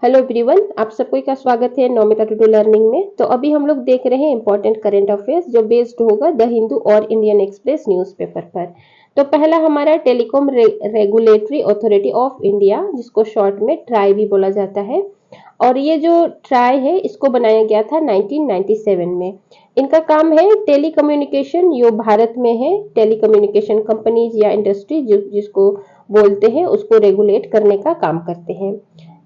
Hello everyone, आप सबको का स्वागत है नौमिता टू लर्निंग में। तो अभी हम लोग देख रहे हैं इंपॉर्टेंट करंट अफेयर्स जो बेस्ड होगा द हिंदू और इंडियन एक्सप्रेस न्यूज़पेपर पर। तो पहला हमारा telecom regulatory authority of India, जिसको शॉर्ट में ट्राई भी बोला जाता है। और ये जो ट्राई है इसको बनाया गया था 1997 में। इनका काम है टेलीकम्युनिकेशन, जो भारत में है टेलीकम्युनिकेशन कंपनीज या इंडस्ट्री जिसको बोलते हैं, उसको रेगुलेट करने का काम करते हैं।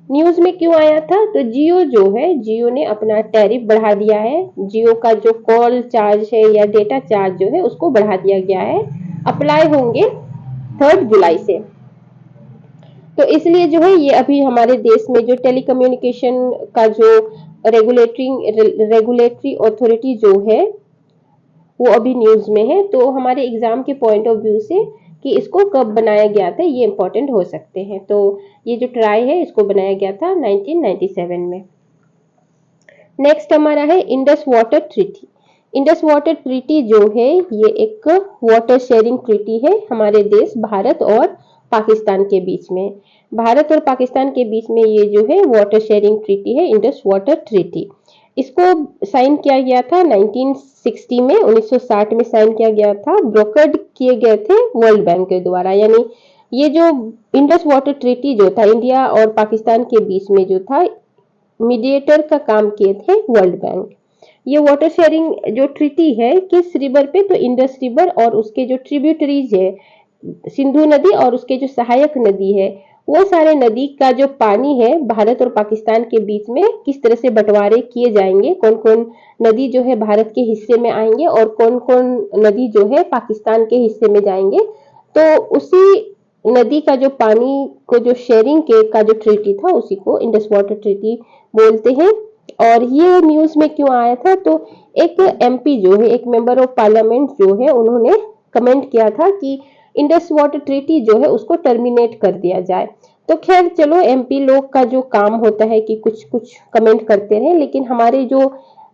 न्यूज में क्यों आया था? तो जियो जो है, जियो ने अपना टैरिफ बढ़ा दिया है। जियो का जो कॉल चार्ज है या डेटा चार्ज जो है उसको बढ़ा दिया गया है। अप्लाई होंगे 3 जुलाई से। तो इसलिए जो है ये अभी हमारे देश में जो टेलीकम्युनिकेशन का जो रेगुलेटरी अथॉरिटी जो है वो अभी न्यूज में है। तो हमारे एग्जाम के पॉइंट ऑफ व्यू से कि इसको कब बनाया गया था ये इंपॉर्टेंट हो सकते हैं। तो ये जो ट्राई है इसको बनाया गया था 1997 में। नेक्स्ट हमारा है Indus water treaty. Indus water treaty जो है ये एक वाटर शेयरिंग ट्रीटी है हमारे देश भारत और पाकिस्तान के बीच में। भारत और पाकिस्तान के बीच में ये जो है वाटर शेयरिंग ट्रीटी है, इंडस वाटर ट्रीटी। इसको साइन किया गया था 1960 में, 1960 में साइन किया गया था। ब्रोकर्ड किए गए थे वर्ल्ड बैंक के द्वारा। यानी ये जो इंडस वाटर ट्रीटी जो था इंडिया और पाकिस्तान के बीच में जो था, मीडिएटर का काम किए थे वर्ल्ड बैंक। ये वाटर शेयरिंग जो ट्रीटी है किस रिवर पे? तो इंडस रिवर और उसके जो ट्रिब्यूटरीज है, सिंधु नदी और उसके जो सहायक नदी है, वो सारे नदी का जो पानी है भारत और पाकिस्तान के बीच में किस तरह से बंटवारे किए जाएंगे, कौन कौन नदी जो है भारत के हिस्से में आएंगे और कौन कौन नदी जो है पाकिस्तान के हिस्से में जाएंगे। तो उसी नदी का जो पानी को जो शेयरिंग के का जो ट्रीटी था उसी को इंडस वाटर ट्रीटी बोलते हैं। और ये न्यूज में क्यों आया था? तो एक एमपी जो है, एक मेंबर ऑफ पार्लियामेंट जो है, उन्होंने कमेंट किया था कि इंडस वाटर ट्रीटी जो है उसको टर्मिनेट कर दिया जाए। तो खैर चलो, एमपी लोग का जो काम होता है कि कुछ कुछ कमेंट करते रहे, लेकिन हमारे जो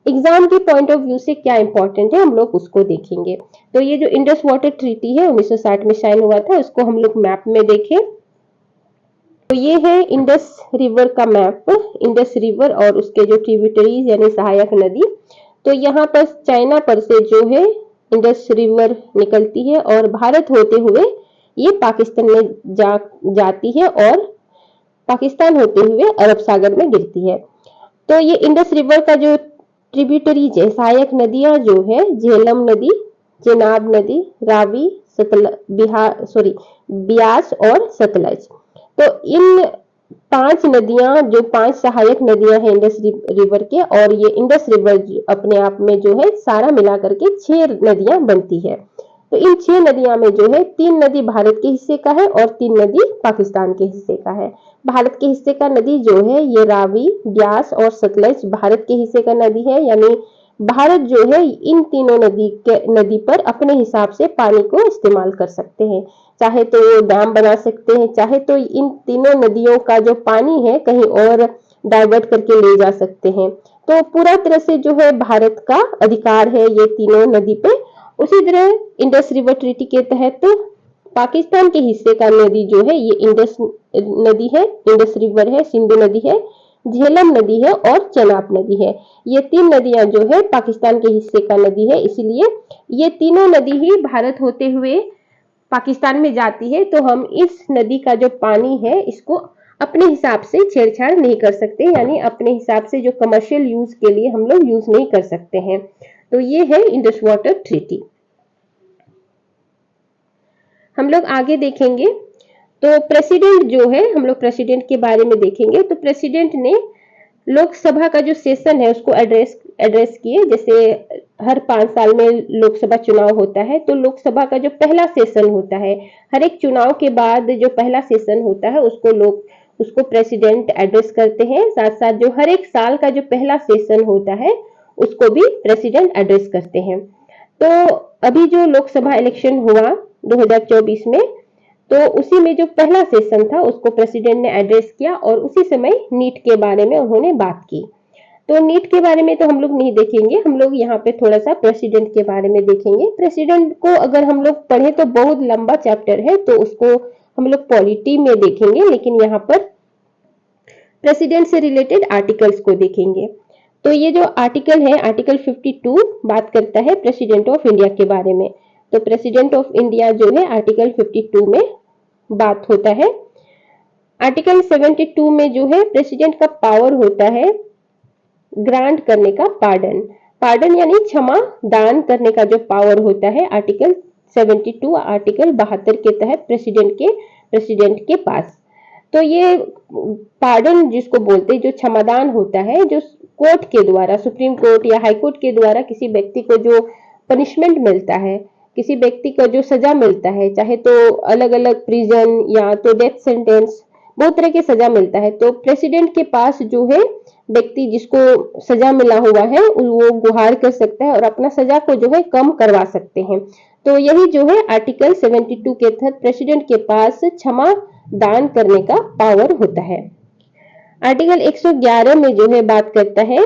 एग्जाम के पॉइंट ऑफ व्यू से क्या इंपॉर्टेंट है हम लोग उसको देखेंगे। तो ये जो इंडस वाटर ट्रीटी है 1960 में साइन हुआ था, उसको हम लोग मैप में देखें तो ये है इंडस रिवर का मैप। इंडस रिवर और उसके जो ट्रिब्यूटरीज यानी सहायक नदी। तो यहाँ पर चाइना पर से जो है इंडस रिवर निकलती है और भारत होते हुए ये पाकिस्तान में जाती है और पाकिस्तान होते हुए अरब सागर में गिरती है। तो ये इंडस रिवर का जो ट्रिब्यूटरीज है, सहायक नदियां जो है, झेलम नदी, चेनाब नदी, रावी, ब्यास और सतलज। तो इन 5 नदियां, जो 5 सहायक नदियां हैं इंडस रिवर के, और ये इंडस रिवर अपने आप में जो है सारा मिला करके 6 नदियां बनती है। तो इन 6 नदियां में जो है 3 नदी भारत के हिस्से का है और 3 नदी पाकिस्तान के हिस्से का है। भारत के हिस्से का नदी जो है ये रावी, ब्यास और सतलज भारत के हिस्से का नदी है। यानी भारत जो है इन तीनों नदी पर अपने हिसाब से पानी को इस्तेमाल कर सकते हैं। चाहे तो वो डैम बना सकते हैं, चाहे तो इन तीनों नदियों का जो पानी है कहीं और डाइवर्ट करके ले जा सकते हैं। तो पूरा तरह से जो है भारत का अधिकार है ये तीनों नदी पे। उसी तरह इंडस रिवर ट्रीटी के तहत पाकिस्तान के हिस्से का नदी जो है ये इंडस नदी है, इंडस रिवर है, सिंधु नदी है, झेलम नदी है और चेनाब नदी है। ये 3 नदियां जो है पाकिस्तान के हिस्से का नदी है, इसलिए ये तीनों नदी ही भारत होते हुए पाकिस्तान में जाती है। तो हम इस नदी का जो पानी है इसको अपने हिसाब से छेड़छाड़ नहीं कर सकते, यानी अपने हिसाब से जो कमर्शियल यूज के लिए हम लोग यूज नहीं कर सकते हैं। तो ये है इंडस वाटर ट्रीटी। हम लोग आगे देखेंगे तो प्रेसिडेंट जो है, हम लोग प्रेसिडेंट के बारे में देखेंगे। तो प्रेसिडेंट ने लोकसभा का जो सेशन है उसको एड्रेस किए। जैसे हर 5 साल में लोकसभा चुनाव होता है, तो लोकसभा का जो पहला सेशन होता है, हर एक चुनाव के बाद जो पहला सेशन होता है उसको प्रेसिडेंट एड्रेस करते हैं। साथ साथ जो हर एक साल का जो पहला सेशन होता है उसको भी प्रेसिडेंट एड्रेस करते हैं। तो अभी जो लोकसभा इलेक्शन हुआ 2024 में, तो उसी में जो पहला सेशन था उसको प्रेसिडेंट ने एड्रेस किया और उसी समय नीट के बारे में उन्होंने बात की। तो नीट के बारे में तो हम लोग नहीं देखेंगे, हम लोग यहाँ पे थोड़ा सा प्रेसिडेंट के बारे में देखेंगे। प्रेसिडेंट को अगर हम लोग पढ़े तो बहुत लंबा चैप्टर है, तो उसको हम लोग पॉलिटी में देखेंगे, लेकिन यहाँ पर प्रेसिडेंट से रिलेटेड आर्टिकल्स को देखेंगे। तो ये जो आर्टिकल है, आर्टिकल 52 बात करता है प्रेसिडेंट ऑफ इंडिया के बारे में। तो प्रेसिडेंट ऑफ इंडिया जो है आर्टिकल 52 में बात होता है। आर्टिकल 72 में जो है प्रेसिडेंट का पावर होता है ग्रांट करने का पार्डन। पार्डन यानी क्षमा दान करने का जो पावर होता है आर्टिकल 72, आर्टिकल 72 के तहत प्रेसिडेंट के पास। तो ये पार्डन जिसको बोलते हैं, जो क्षमादान होता है, जो कोर्ट के द्वारा, सुप्रीम कोर्ट या हाई कोर्ट के द्वारा किसी व्यक्ति को जो पनिशमेंट मिलता है, किसी व्यक्ति को जो सजा मिलता है, चाहे तो अलग अलग प्रिजन या तो डेथ सेंटेंस, बहुत तरह की सजा मिलता है। तो प्रेसिडेंट के पास जो है व्यक्ति जिसको सजा मिला हुआ है वो गुहार कर सकता है और अपना सजा को जो है कम करवा सकते हैं। तो यही जो है आर्टिकल 72 के तहत प्रेसिडेंट के पास क्षमा दान करने का पावर होता है। आर्टिकल 111 में जो है बात करता है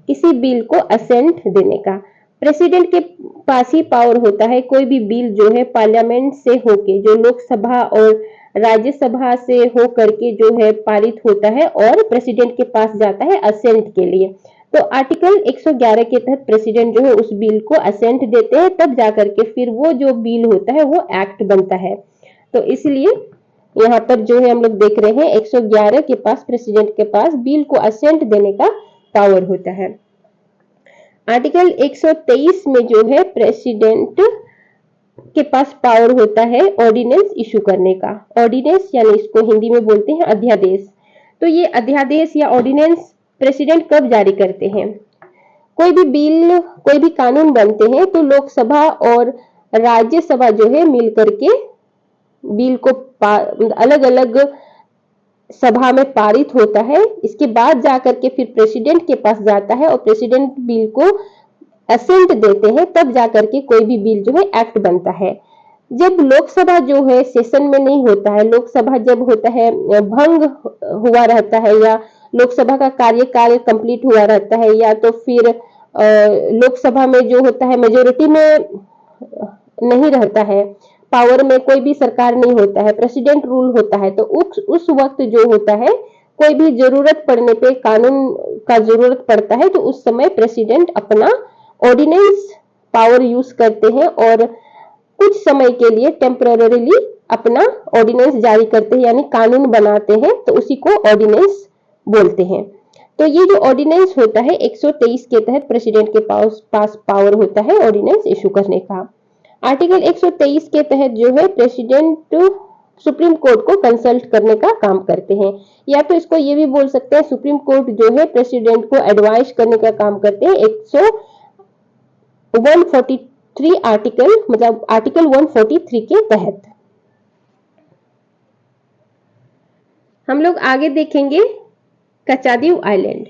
किसी बिल को असेंट देने का। प्रेसिडेंट के पास ही पावर होता है कोई भी बिल जो है पार्लियामेंट से होके, जो लोकसभा और राज्यसभा से हो करके जो है पारित होता है और प्रेसिडेंट के पास जाता है असेंट के लिए। तो आर्टिकल 111 के तहत प्रेसिडेंट जो है उस बिल को असेंट देते हैं, तब जाकर के फिर वो जो बिल होता है वो एक्ट बनता है। तो इसलिए यहाँ पर जो है हम लोग देख रहे हैं 111 के पास, प्रेसिडेंट के पास बिल को असेंट देने का पावर होता है। आर्टिकल 123 में जो है प्रेसिडेंट के पास पावर होता है ऑर्डिनेंस इशू करने का। ऑर्डिनेंस यानी इसको हिंदी में बोलते हैं अध्यादेश। तो ये अध्यादेश या ऑर्डिनेंस प्रेसिडेंट कब जारी करते हैं? कोई भी बिल, कोई भी कानून बनते हैं तो लोकसभा और राज्यसभा जो है मिलकर के बिल को अलग अलग सभा में पारित होता है। इसके बाद जाकर के फिर प्रेसिडेंट के पास जाता है और प्रेसिडेंट बिल को असेंट देते हैं, तब जाकर के कोई भी बिल जो है एक्ट बनता है। जब लोकसभा जो है सेशन में नहीं होता है, लोकसभा जब होता है भंग हुआ रहता है या लोकसभा का कार्यकाल कंप्लीट हुआ रहता है, या तो फिर लोकसभा में जो होता है मेजोरिटी में नहीं रहता है, पावर में कोई भी सरकार नहीं होता है, प्रेसिडेंट रूल होता है, तो उस वक्त जो होता है कोई भी जरूरत पड़ने पे, कानून का जरूरत पड़ता है, तो उस समय प्रेसिडेंट अपना ऑर्डिनेंस पावर यूज करते हैं और कुछ समय के लिए टेम्पररीली अपना ऑर्डिनेंस जारी करते हैं, यानी कानून बनाते हैं, तो उसी को ऑर्डिनेंस बोलते हैं। तो ये जो ऑर्डिनेंस होता है 123 के तहत प्रेसिडेंट के पास पावर होता है ऑर्डिनेंस इशू करने का। आर्टिकल 123 के तहत जो है प्रेसिडेंट सुप्रीम कोर्ट को कंसल्ट करने का काम करते हैं, या तो इसको ये भी बोल सकते हैं सुप्रीम कोर्ट जो है प्रेसिडेंट को एडवाइस करने का काम करते हैं 143 आर्टिकल, मतलब आर्टिकल 143 के तहत। हम लोग आगे देखेंगे कचादीव आइलैंड।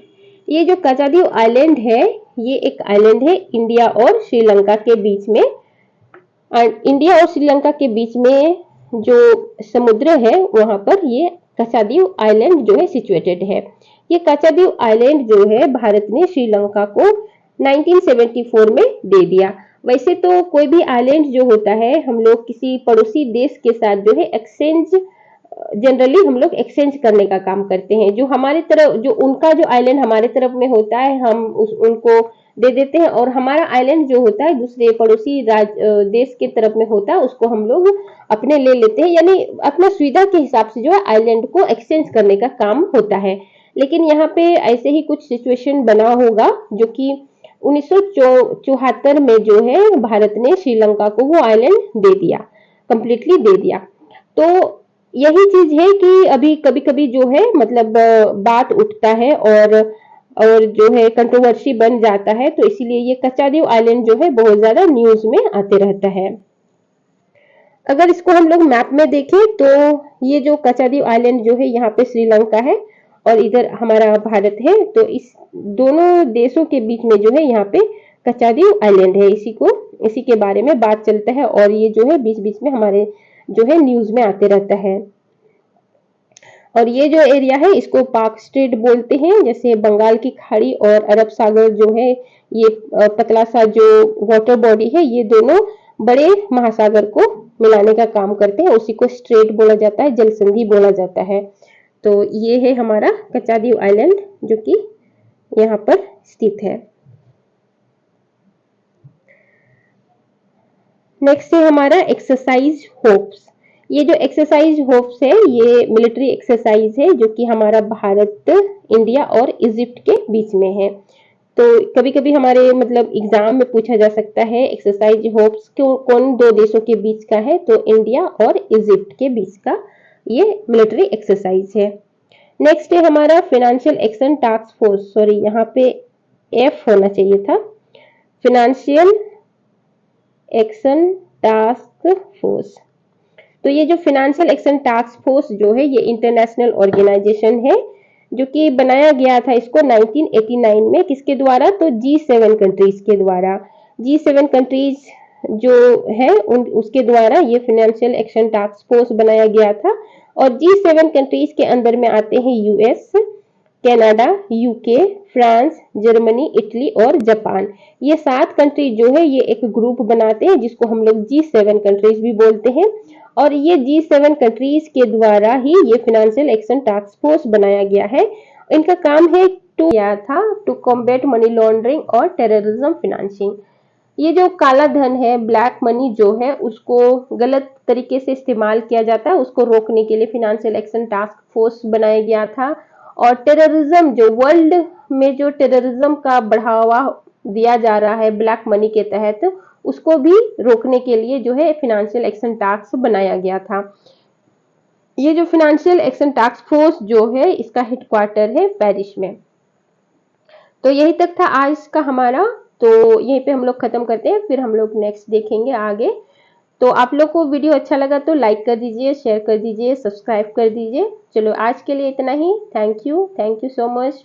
ये जो कचादीव आइलैंड है, ये एक आइलैंड है इंडिया और श्रीलंका के बीच में। इंडिया और श्रीलंका के बीच में जो समुद्र है वहां पर ये कचादीव आइलैंड जो है सिचुएटेड है। ये कचादीव आइलैंड जो है भारत ने श्रीलंका को 1974 में दे दिया। वैसे तो कोई भी आइलैंड जो होता है, हम लोग किसी पड़ोसी देश के साथ जो है एक्सचेंज, जनरली हम लोग एक्सचेंज करने का काम करते हैं। जो हमारे तरफ, जो उनका जो आइलैंड हमारे तरफ में होता है, हम उनको दे देते हैं, और हमारा आइलैंड जो होता है दूसरे पड़ोसी देश के तरफ में होता है, उसको हम लोग अपने ले लेते हैं, यानी अपना सुविधा के हिसाब से जो है आइलैंड को एक्सचेंज करने का काम होता है। लेकिन यहाँ पे ऐसे ही कुछ सिचुएशन बना होगा जो कि 1974 में जो है भारत ने श्रीलंका को वो आइलैंड दे दिया, कंप्लीटली दे दिया। तो यही चीज है कि अभी कभी कभी जो है मतलब बात उठता है और जो है कंट्रोवर्सी बन जाता है, तो इसीलिए ये कचादीव आइलैंड जो है बहुत ज्यादा न्यूज में आते रहता है। अगर इसको हम लोग मैप में देखें तो ये जो कचादीव आइलैंड जो है यहाँ पे श्रीलंका है और इधर हमारा भारत है, तो इस दोनों देशों के बीच में जो है यहाँ पे कचादीव आइलैंड है। इसी के बारे में बात चलता है और ये जो है बीच बीच में हमारे जो है न्यूज में आते रहता है। और ये जो एरिया है इसको पाक स्ट्रेट बोलते हैं, जैसे बंगाल की खाड़ी और अरब सागर जो है, ये पतला सा जो वाटर बॉडी है, ये दोनों बड़े महासागर को मिलाने का काम करते हैं, उसी को स्ट्रेट बोला जाता है, जल संधि बोला जाता है। तो ये है हमारा कच्चादीव आइलैंड जो कि यहाँ पर स्थित है। नेक्स्ट है हमारा एक्सरसाइज होप्स। ये जो एक्सरसाइज होप्स है ये मिलिट्री एक्सरसाइज है जो कि हमारा भारत, इंडिया और इजिप्ट के बीच में है। तो कभी कभी हमारे मतलब एग्जाम में पूछा जा सकता है एक्सरसाइज होप्स कौन दो देशों के बीच का है, तो इंडिया और इजिप्ट के बीच का ये मिलिट्री एक्सरसाइज है। नेक्स्ट है हमारा financial action task force, sorry यहाँ पे एफ होना चाहिए था, फाइनेंशियल एक्शन टास्क फोर्स। तो ये जो फाइनेंशियल एक्शन टास्क फोर्स जो है ये इंटरनेशनल ऑर्गेनाइजेशन है जो कि बनाया गया था इसको 1989 में, किसके द्वारा, तो G7 कंट्रीज के द्वारा। G7 कंट्रीज जो है उसके द्वारा ये फाइनेंशियल एक्शन टास्क फोर्स बनाया गया था। और G7 कंट्रीज के अंदर में आते हैं US, Canada, UK, France, Germany, Italy और जापान। ये 7 कंट्री जो है ये एक ग्रुप बनाते हैं जिसको हम लोग G7 कंट्रीज भी बोलते हैं। और ये G7 कंट्रीज के द्वारा ही ये फाइनेंशियल एक्शन टास्क फोर्स बनाया गया है। इनका काम है टू कॉम्बैट मनी लॉन्ड्रिंग और टेररिज्म फाइनेंसिंग। ये जो काला धन है, ब्लैक मनी जो है उसको गलत तरीके से इस्तेमाल किया जाता है, उसको रोकने के लिए फाइनेंशियल एक्शन टास्क फोर्स बनाया गया था। और टेररिज्म जो वर्ल्ड में जो टेररिज्म का बढ़ावा दिया जा रहा है ब्लैक मनी के तहत, उसको भी रोकने के लिए जो है फाइनेंशियल एक्शन टास्क बनाया गया था। ये जो फाइनेंशियल एक्शन टास्क फोर्स जो है इसका हेडक्वार्टर है पेरिस में। तो यही तक था आज का हमारा, तो यहीं पे हम लोग खत्म करते हैं, फिर हम लोग नेक्स्ट देखेंगे आगे। तो आप लोग को वीडियो अच्छा लगा तो लाइक कर दीजिए, शेयर कर दीजिए, सब्सक्राइब कर दीजिए। चलो आज के लिए इतना ही। Thank you so much.